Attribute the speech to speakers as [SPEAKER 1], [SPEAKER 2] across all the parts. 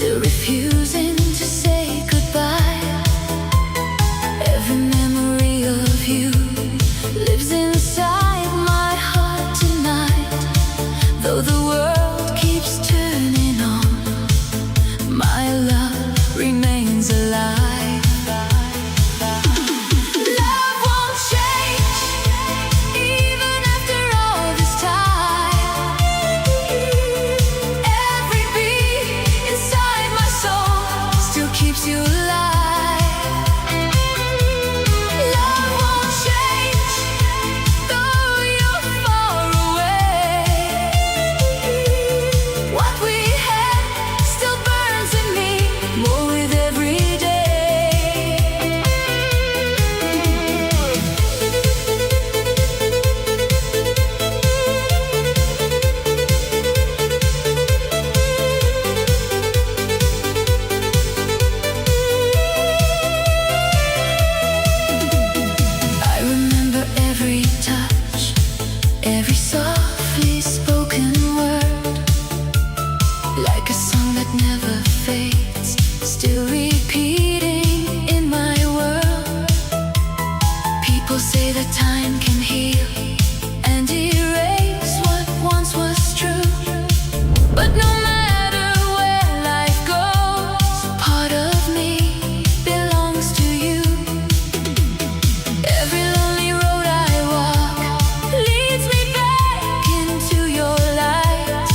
[SPEAKER 1] still refusing to say goodbye. Every memory of you lives inside my heart tonight. Though the world keeps turning on, my love remains alive. Love won't change, even after all this time. Every beat inside my soul still keeps you alive. Love won't change, though you're far away. What we had still burns in me more with every day. I remember every touch, every softly spoken word, like a song that never fades, still repeating in my world. People say that time can heal and erase what once was true, but no matter where life goes, part of me belongs to you. Every lonely road I walk leads me back into your light,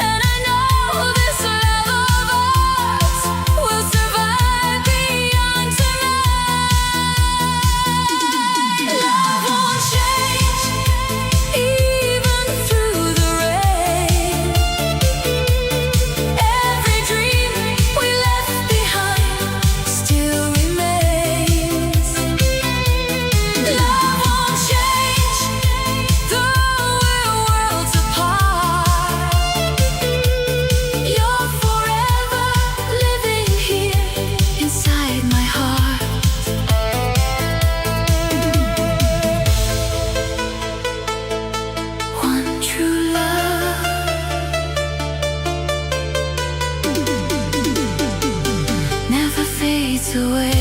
[SPEAKER 1] and I know this love of ours will survive beyond tonight. Love won't change, even through the rain. Every dream we left behind still remains. Love won't change, though we're worlds apart. You're forever living here inside my heart. One true love never fades away.